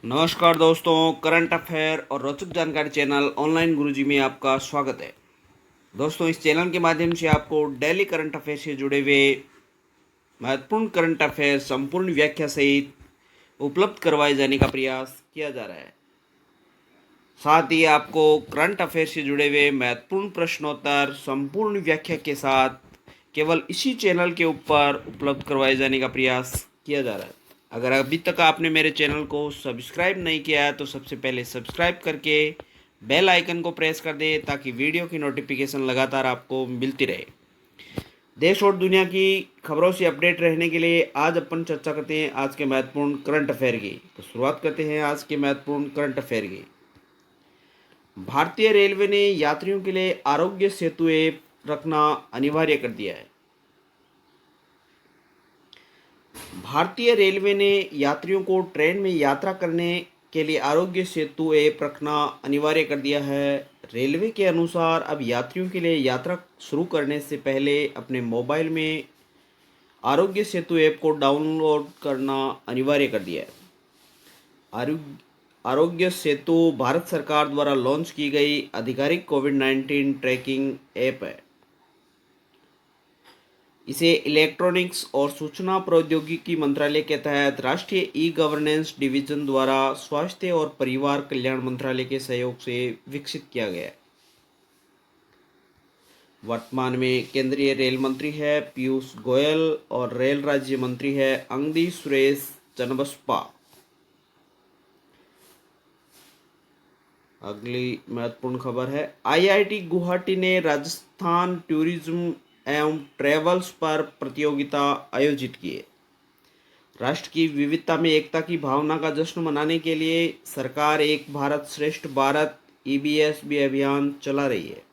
नमस्कार दोस्तों, current affair और रोचक जानकारी चैनल ऑनलाइन गुरुजी में आपका स्वागत है। दोस्तों, इस चैनल के माध्यम से आपको डेली करंट अफेयर से जुड़े हुए महत्वपूर्ण करंट अफेयर संपूर्ण व्याख्या सहित उपलब्ध करवाए जाने का प्रयास किया जा रहा है। साथ ही आपको करंट अफेयर से जुड़े हुए महत्वपूर्ण प्रश्नोत्तर संपूर्ण व्याख्या के साथ केवल इसी चैनल के ऊपर उपलब्ध करवाए जाने का प्रयास किया जा रहा है। अगर अभी तक आपने मेरे चैनल को सब्सक्राइब नहीं किया है तो सबसे पहले सब्सक्राइब करके बेल आइकन को प्रेस कर दें ताकि वीडियो की नोटिफिकेशन लगातार आपको मिलती रहे। देश और दुनिया की खबरों से अपडेट रहने के लिए आज अपन चर्चा करते हैं आज के महत्वपूर्ण करंट अफेयर की। तो शुरुआत करते हैं आज के महत्वपूर्ण करंट अफेयर की। भारतीय रेलवे ने यात्रियों के लिए आरोग्य सेतु ऐप रखना अनिवार्य कर दिया है। भारतीय रेलवे ने यात्रियों को ट्रेन में यात्रा करने के लिए आरोग्य सेतु ऐप रखना अनिवार्य कर दिया है। रेलवे के अनुसार अब यात्रियों के लिए यात्रा शुरू करने से पहले अपने मोबाइल में आरोग्य सेतु ऐप को डाउनलोड करना अनिवार्य कर दिया है। आरोग्य सेतु भारत सरकार द्वारा लॉन्च की गई आधिकारिक कोविड-19 ट्रैकिंग ऐप है। इसे इलेक्ट्रॉनिक्स और सूचना प्रौद्योगिकी मंत्रालय के तहत राष्ट्रीय ई गवर्नेंस डिवीजन द्वारा स्वास्थ्य और परिवार कल्याण मंत्रालय के सहयोग से विकसित किया गया है। वर्तमान में केंद्रीय रेल मंत्री है पीयूष गोयल और रेल राज्य मंत्री है अंगदी सुरेश चन्नबसपा। अगली महत्वपूर्ण खबर है आईआईटी गुवाहाटी ने राजस्थान टूरिज्म एवं ट्रेवल्स पर प्रतियोगिता आयोजित की है। राष्ट्र की विविधता में एकता की भावना का जश्न मनाने के लिए सरकार एक भारत श्रेष्ठ भारत ईबीएसबी अभियान चला रही है।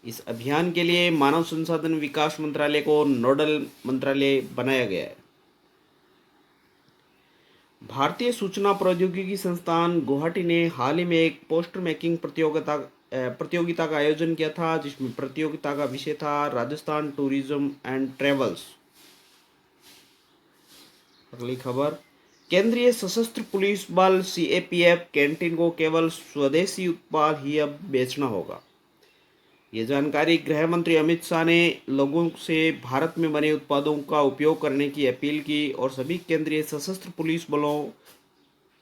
इस अभियान के लिए मानव संसाधन विकास मंत्रालय को नोडल मंत्रालय बनाया गया है। भारतीय सूचना प्रौद्योगिकी संस्थान गुवाहाटी ने हाल ही में एक पोस्टर मेकिंग प्रतियोगिता का आयोजन किया था, जिसमें प्रतियोगिता का विषय था राजस्थान टूरिज्म एंड ट्रेवल्स। अगली खबर केंद्रीय सशस्त्र पुलिस बल सीएपीएफ कैंटीन को केवल स्वदेशी उत्पाद ही अब बेचना होगा। ये जानकारी गृह मंत्री अमित शाह ने लोगों से भारत में बने उत्पादों का उपयोग करने की अपील की और सभी केंद्रीय सशस्त्र पुलिस बलों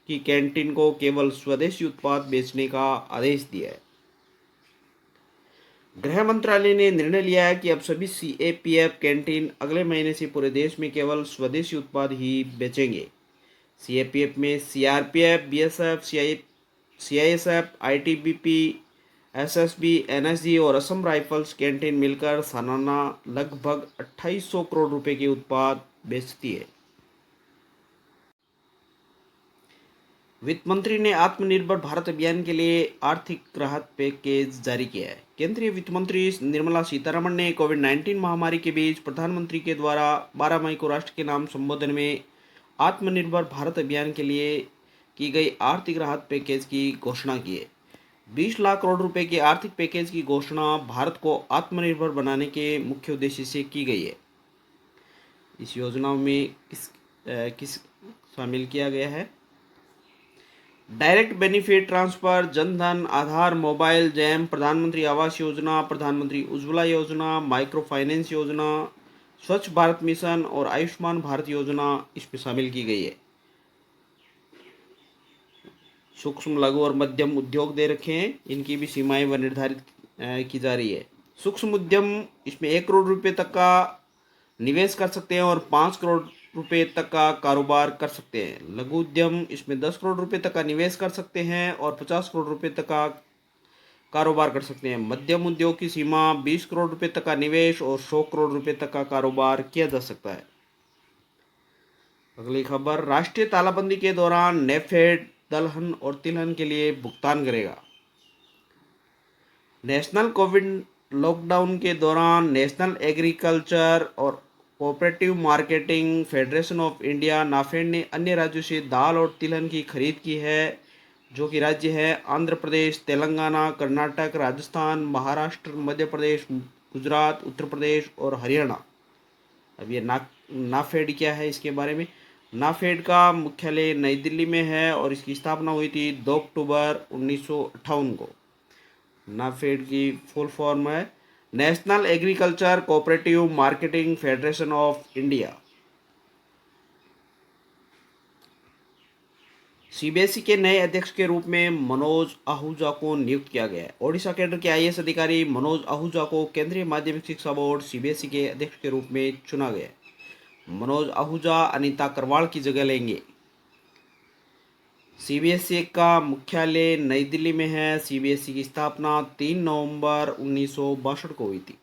की कैंटीन को केवल स्वदेशी उत्पाद बेचने का आदेश दिया है। गृह मंत्रालय ने निर्णय लिया है कि अब सभी सीएपीएफ कैंटीन अगले महीने से पूरे देश में केवल स्वदेशी उत्पाद ही बेचेंगे। सीएपीएफ में CRPF, BSF, CISF, ITBP, SSB, NSG और असम राइफल्स कैंटीन मिलकर सालाना लगभग 2800 करोड़ रुपए के उत्पाद बेचती है। वित्त मंत्री ने आत्मनिर्भर भारत अभियान के लिए आर्थिक राहत पैकेज जारी किया है। केंद्रीय वित्त मंत्री निर्मला सीतारमण ने कोविड-19 महामारी के बीच प्रधानमंत्री के द्वारा 12 मई को राष्ट्र के नाम संबोधन में आत्मनिर्भर भारत अभियान के लिए की गई आर्थिक राहत पैकेज की घोषणा की है। 20 लाख करोड़ रुपए के आर्थिक पैकेज की घोषणा भारत को आत्मनिर्भर बनाने के मुख्य उद्देश्य से की गई है। इस योजना में किस शामिल किया गया है? डायरेक्ट बेनिफिट ट्रांसफर, जनधन, आधार, मोबाइल, जैम, प्रधानमंत्री आवास योजना, प्रधानमंत्री उज्ज्वला योजना, माइक्रो फाइनेंस योजना, स्वच्छ भारत मिशन और आयुष्मान भारत योजना इसमें शामिल की गई है। सूक्ष्म, लघु और मध्यम उद्योग दे रखे हैं, इनकी भी सीमाएं व निर्धारित की जा रही है। सूक्ष्म उद्यम इसमें 1 करोड़ रुपए तक का निवेश कर सकते हैं और 5 करोड़ रुपए तक का कारोबार कर सकते हैं। लघु उद्यम इसमें 10 करोड़ रुपए तक का निवेश कर सकते हैं और 50 करोड़ रुपए तक का कारोबार कर सकते हैं। मध्यम उद्योग की सीमा 20 करोड़ रुपए तक का निवेश और 100 करोड़ रुपए तक का कारोबार किया जा सकता है। अगली खबर राष्ट्रीय तालाबंदी के दौरान नेफेड दलहन और तिलहन के लिए भुगतान करेगा। नेशनल कोविड लॉकडाउन के दौरान नेशनल एग्रीकल्चर और cooperative marketing federation of India NAFED ने अन्य राज्यों से दाल और तिलहन की खरीद की है, जो कि राज्य है आंध्र प्रदेश, तेलंगाना, कर्नाटक, राजस्थान, महाराष्ट्र, मध्य प्रदेश, गुजरात, उत्तर प्रदेश और हरियाणा। अब ये नाफेड क्या है इसके बारे में नाफेड का मुख्यालय नई दिल्ली में है और इसकी स्थापना हुई थी 2 अक्टूबर 1958 को। नाफेड की फुल फॉर्म है national agriculture cooperative marketing federation of India. CBSE के नए अध्यक्ष के रूप में मनोज आहूजा को नियुक्त किया गया है। ओडिशा कैडर के आईएएस अधिकारी मनोज आहूजा को केंद्रीय माध्यमिक शिक्षा बोर्ड सीबीएसई के अध्यक्ष के रूप में चुना गया है। मनोज आहूजा अनीता करवाल की जगह लेंगे। सीबीएसई का मुख्यालय नई दिल्ली में है। सीबीएसई की स्थापना 3 नवंबर 1962 को हुई थी।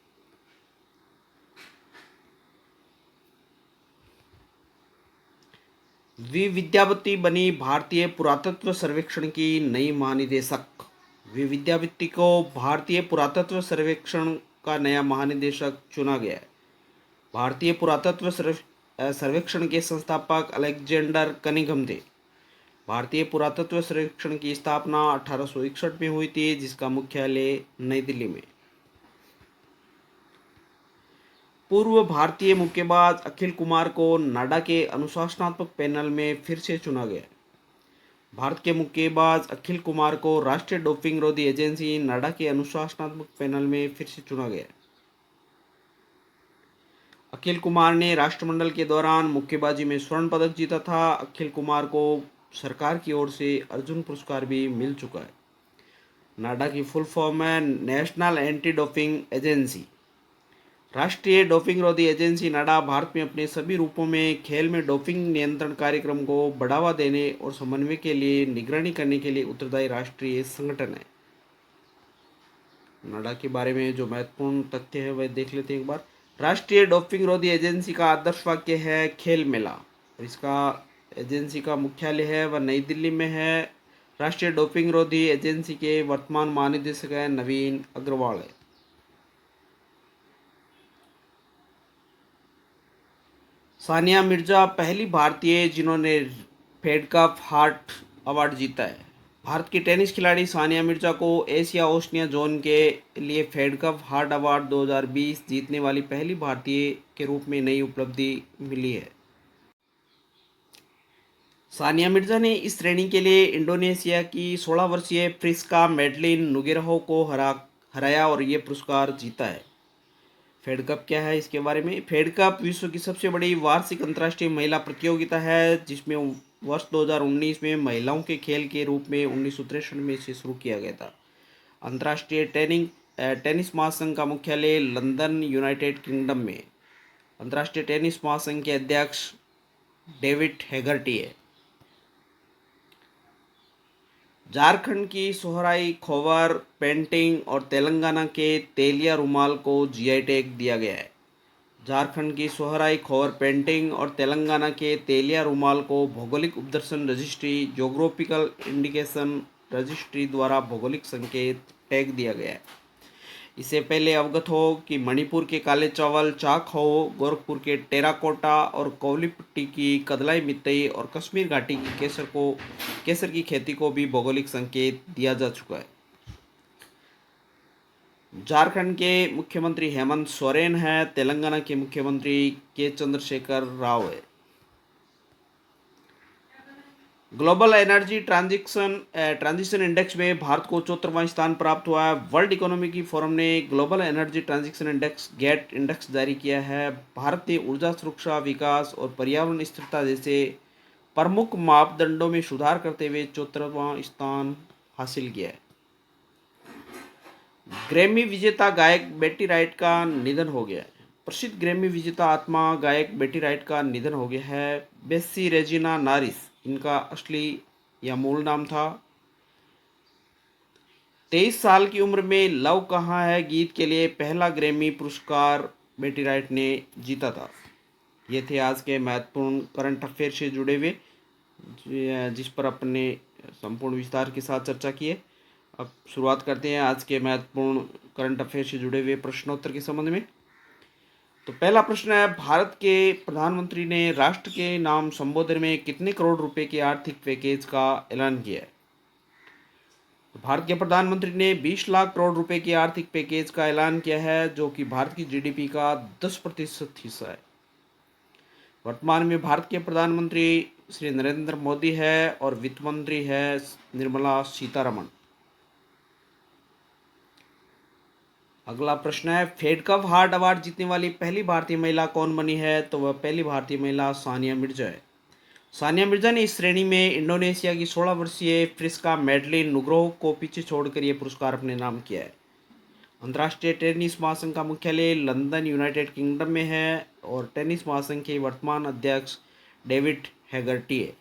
वी विद्यावती बनी भारतीय पुरातत्व सर्वेक्षण की नई महानिदेशक। वी विद्यावती को भारतीय पुरातत्व सर्वेक्षण का नया महानिदेशक चुना गया है। भारतीय पुरातत्व सर्वेक्षण के संस्थापक अलेक्जेंडर कनिंघम थे। भारतीय पुरातत्व सर्वेक्षण की स्थापना 1861 में हुई थी, जिसका मुख्यालय नई दिल्ली में। पूर्व भारतीय मुक्केबाज अखिल कुमार को नाडा के अनुशासनात्मक पैनल में फिर से चुना गया। भारत के मुक्केबाज अखिल कुमार को राष्ट्रीय डोपिंग रोधी एजेंसी नाडा के अनुशासनात्मक पैनल में फिर से चुना गया। अखिल कुमार ने राष्ट्रमंडल के दौरान मुक्केबाजी में स्वर्ण पदक जीता था। अखिल कुमार को सरकार की ओर से अर्जुन पुरस्कार भी मिल चुका है। नाडा की फुल फॉर्म है नेशनल एंटी डोपिंग एजेंसी। राष्ट्रीय डोपिंग रोधी एजेंसी नाडा भारत में अपने सभी रूपों में खेल में डोपिंग नियंत्रण कार्यक्रम को बढ़ावा देने और समन्वय के लिए निगरानी करने के लिए उत्तरदायी राष्ट्रीय संगठन है। नाडा के बारे में जो महत्वपूर्ण तथ्य है वह देख लेते हैं एक बार। राष्ट्रीय डोपिंग रोधी एजेंसी का आदर्श वाक्य है खेल मेला। इसका एजेंसी का मुख्यालय है वह नई दिल्ली में है। राष्ट्रीय डोपिंग रोधी एजेंसी के वर्तमान महानिदेशक है नवीन अग्रवाल है। सानिया मिर्जा पहली भारतीय जिन्होंने फेड कप हार्ट अवार्ड जीता है। भारत की टेनिस खिलाड़ी सानिया मिर्जा को एशिया ओशनिया जोन के लिए फेड कप हार्ट अवार्ड 2020 जीतने वाली पहली भारतीय के रूप में नई उपलब्धि मिली है। सानिया मिर्जा ने इस श्रेणी के लिए इंडोनेशिया की 16 वर्षीय प्रिस्का मेडलिन नुगेरहो को हराया और ये पुरस्कार जीता है। फेड कप क्या है इसके बारे में। फेड कप विश्व की सबसे बड़ी वार्षिक अंतर्राष्ट्रीय महिला प्रतियोगिता है, जिसमें वर्ष 2019 में महिलाओं के खेल के रूप में 1963 में से शुरू किया गया था। अंतर्राष्ट्रीय टेनिस महासंघ का मुख्यालय लंदन यूनाइटेड किंगडम में। अंतर्राष्ट्रीय टेनिस महासंघ के अध्यक्ष डेविड हेगर्टी है। झारखंड की सोहराई खोवर पेंटिंग और तेलंगाना के तेलिया रुमाल को जीआई टैग दिया गया है। झारखंड की सोहराई खोवर पेंटिंग और तेलंगाना के तेलिया रुमाल को भौगोलिक उपदर्शन रजिस्ट्री ज्योग्राफिकल इंडिकेशन रजिस्ट्री द्वारा भौगोलिक संकेत टैग दिया गया है। इससे पहले अवगत हो कि मणिपुर के काले चावल चाक हो, गोरखपुर के टेराकोटा और कोवलीपट्टी की कदलाई मितई और कश्मीर घाटी की केसर की खेती को भी भौगोलिक संकेत दिया जा चुका है। झारखंड के मुख्यमंत्री हेमंत सोरेन है। तेलंगाना के मुख्यमंत्री के चंद्रशेखर राव है। ग्लोबल एनर्जी ट्रांजिशन इंडेक्स में भारत को 74वां स्थान प्राप्त हुआ है। वर्ल्ड इकोनॉमिक फोरम ने global energy transition index gate index जारी किया है। भारत ने ऊर्जा सुरक्षा, विकास और पर्यावरण स्थिरता जैसे प्रमुख मापदंडों में सुधार करते हुए 74वां स्थान हासिल किया है। ग्रैमी विजेता गायक बेटी राइट का निधन हो गया है। प्रसिद्ध ग्रैमी विजेता आत्मा गायक बेटी राइट का निधन हो गया है। बेस्सी रेजिना नारिस इनका असली या मूल नाम था। 23 साल की उम्र में लव कहाँ है गीत के लिए पहला ग्रैमी पुरस्कार बेटी राइट ने जीता था। ये थे आज के महत्वपूर्ण करंट अफेयर से जुड़े हुए, जिस पर अपने संपूर्ण विस्तार के साथ चर्चा की है। अब शुरुआत करते हैं आज के महत्वपूर्ण करंट अफेयर से जुड़े हुए प्रश्नोत्तर के संबंध में। तो पहला प्रश्न है, भारत के प्रधानमंत्री ने राष्ट्र के नाम संबोधन में कितने करोड़ रुपए के आर्थिक पैकेज का ऐलान किया है। तो भारत के प्रधानमंत्री ने 20 लाख करोड़ रुपए के आर्थिक पैकेज का ऐलान किया है, जो कि भारत की जीडीपी का 10% हिस्सा है। वर्तमान में भारत के प्रधानमंत्री श्री नरेंद्र मोदी है और वित्त मंत्री है निर्मला सीतारमण। अगला प्रश्न है, फेड कप हार्ट अवार्ड जीतने वाली पहली भारतीय महिला कौन बनी है? तो वह पहली भारतीय महिला सानिया मिर्जा है। सानिया मिर्जा ने इस श्रेणी में इंडोनेशिया की 16 वर्षीय फ्रिस्का मैडलिन नुग्रोह को पीछे छोड़कर यह पुरस्कार अपने नाम किया है। अंतर्राष्ट्रीय टेनिस महासंघ का मुख्यालय लंदन यूनाइटेड किंगडम में है और टेनिस महासंघ के वर्तमान अध्यक्ष डेविड हैगर्टी है।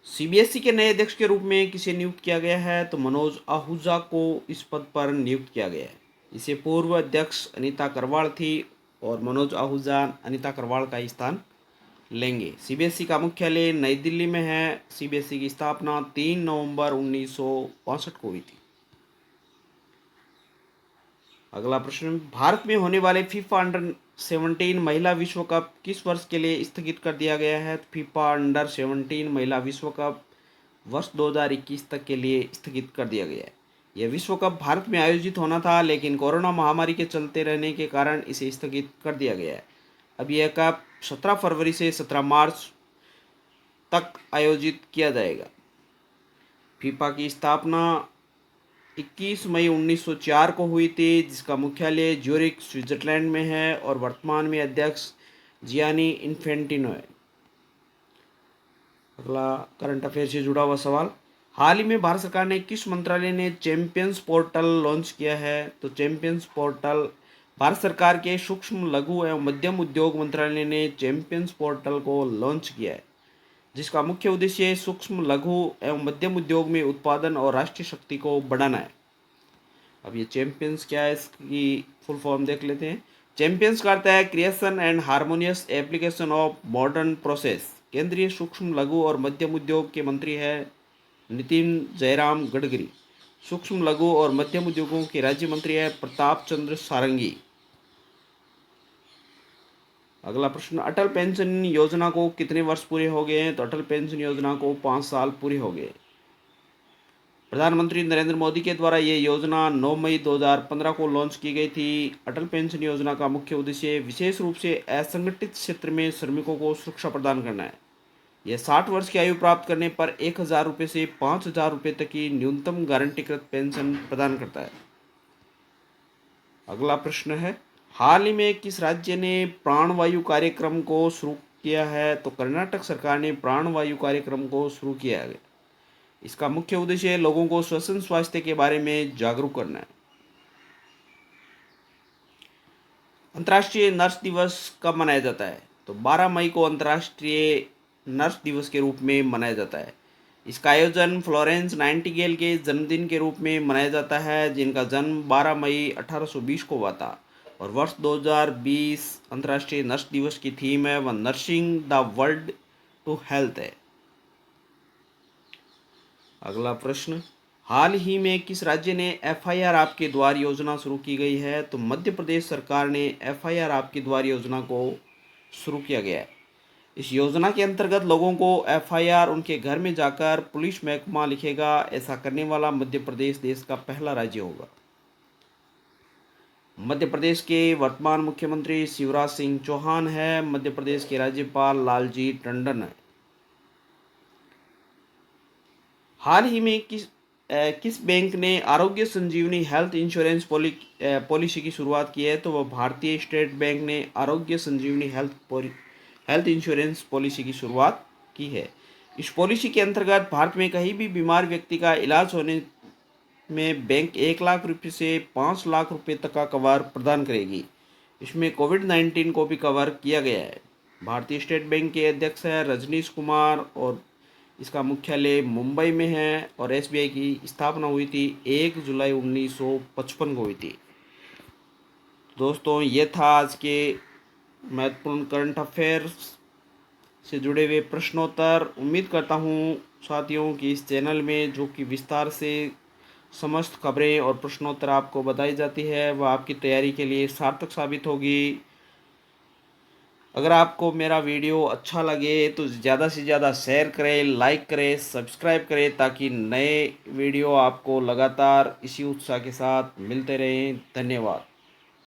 सीबीएसई के नए अध्यक्ष के रूप में किसे नियुक्त किया गया है? तो मनोज आहूजा को इस पद पर नियुक्त किया गया है। इसे पूर्व अध्यक्ष अनीता करवाल थी और मनोज आहूजा अनीता करवाल का स्थान लेंगे। सीबीएसई का मुख्यालय नई दिल्ली में है। सीबीएसई की स्थापना 3 नवंबर 1962 को हुई थी। अगला प्रश्न, भारत में होने वाले फीफा अंडर 17 महिला विश्व कप किस वर्ष के लिए स्थगित कर दिया गया है? फीफा अंडर 17 महिला विश्व कप वर्ष 2021 तक के लिए स्थगित कर दिया गया है। यह विश्व कप भारत में आयोजित होना था, लेकिन कोरोना महामारी के चलते रहने के कारण इसे स्थगित कर दिया गया है। अब यह कप 17 फरवरी से 17 मार्च तक आयोजित किया जाएगा। फीफा की स्थापना 21 मई 1904 को हुई थी, जिसका मुख्यालय ज्यूरिख स्विट्जरलैंड में है और वर्तमान में अध्यक्ष जियानी इन्फेंटिनो है। अगला करंट अफेयर से जुड़ा हुआ सवाल, हाल ही में भारत सरकार ने किस मंत्रालय ने चैंपियंस पोर्टल लॉन्च किया है? तो चैंपियंस पोर्टल भारत सरकार के सूक्ष्म लघु एवं मध्यम उद्योग मंत्रालय ने चैंपियंस पोर्टल को लॉन्च किया है, जिसका मुख्य उद्देश्य सूक्ष्म लघु एवं मध्यम उद्योग में उत्पादन और राष्ट्रीय शक्ति को बढ़ाना है। अब ये चैंपियंस क्या है, इसकी फुल फॉर्म देख लेते हैं। चैंपियंस का अर्थ है creation and harmonious application of modern process. केंद्रीय सूक्ष्म लघु और मध्यम उद्योग के मंत्री है नितिन जयराम गडकरी। सूक्ष्म लघु और मध्यम उद्योगों के राज्य मंत्री है प्रताप चंद्र सारंगी। अगला प्रश्न, अटल पेंशन योजना को कितने वर्ष पूरे हो गए हैं? तो अटल पेंशन योजना को 5 साल पूरे हो गए। प्रधानमंत्री नरेंद्र मोदी के द्वारा ये योजना 9 मई 2015 को लॉन्च की गई थी। अटल पेंशन योजना का मुख्य उद्देश्य विशेष रूप से असंगठित क्षेत्र में श्रमिकों को सुरक्षा प्रदान करना है। यह 60 वर्ष की आयु प्राप्त करने पर 1,000 रुपये से 5,000 रुपये तक की न्यूनतम गारंटीकृत पेंशन प्रदान करता है। अगला प्रश्न है, हाल ही में किस राज्य ने प्राणवायु कार्यक्रम को शुरू किया है? तो कर्नाटक सरकार ने प्राणवायु कार्यक्रम को शुरू किया है। इसका मुख्य उद्देश्य लोगों को श्वसन स्वास्थ्य के बारे में जागरूक करना है। अंतर्राष्ट्रीय नर्स दिवस कब मनाया जाता है? तो 12 मई को अंतर्राष्ट्रीय नर्स दिवस के रूप में मनाया जाता है। इसका आयोजन फ्लोरेंस नाइटिंगेल के जन्मदिन के रूप में मनाया जाता है, जिनका जन्म 12 मई 1820 को हुआ था। और वर्ष 2020 अंतर्राष्ट्रीय नर्स दिवस की थीम है वह nursing the world to health है। अगला प्रश्न, हाल ही में किस राज्य ने FIR आपके द्वार योजना शुरू की गई है? तो मध्य प्रदेश सरकार ने FIR आपके द्वार योजना को शुरू किया गया है। इस योजना के अंतर्गत लोगों को FIR उनके घर में जाकर पुलिस महकमा लिखेगा। ऐसा करने वाला मध्य प्रदेश देश का पहला राज्य होगा। मध्य प्रदेश के वर्तमान मुख्यमंत्री शिवराज सिंह चौहान है। मध्य प्रदेश के राज्यपाल लालजी टंडन है। हाल ही में किस बैंक ने आरोग्य संजीवनी हेल्थ इंश्योरेंस पॉलिसी की शुरुआत की है? तो वह भारतीय स्टेट बैंक ने आरोग्य संजीवनी हेल्थ इंश्योरेंस पॉलिसी की शुरुआत की है। इस पॉलिसी के अंतर्गत भारत में कहीं भी बीमार व्यक्ति का इलाज होने में बैंक 1 लाख रुपये से 5 लाख रुपये तक का कवर प्रदान करेगी। इसमें कोविड-19 को भी कवर किया गया है। भारतीय स्टेट बैंक के अध्यक्ष है रजनीश कुमार और इसका मुख्यालय मुंबई में है। और SBI की स्थापना हुई थी 1 जुलाई 1955 को हुई थी। दोस्तों, ये था आज के महत्वपूर्ण करंट अफेयर्स से जुड़े हुए प्रश्नोत्तर। उम्मीद करता हूँ साथियों कि इस चैनल में जो कि विस्तार से समस्त खबरें और प्रश्नोत्तर आपको बताई जाती है वह आपकी तैयारी के लिए सार्थक साबित होगी। अगर आपको मेरा वीडियो अच्छा लगे तो ज़्यादा से ज़्यादा शेयर करें, लाइक करें, सब्सक्राइब करें, ताकि नए वीडियो आपको लगातार इसी उत्साह के साथ मिलते रहें। धन्यवाद।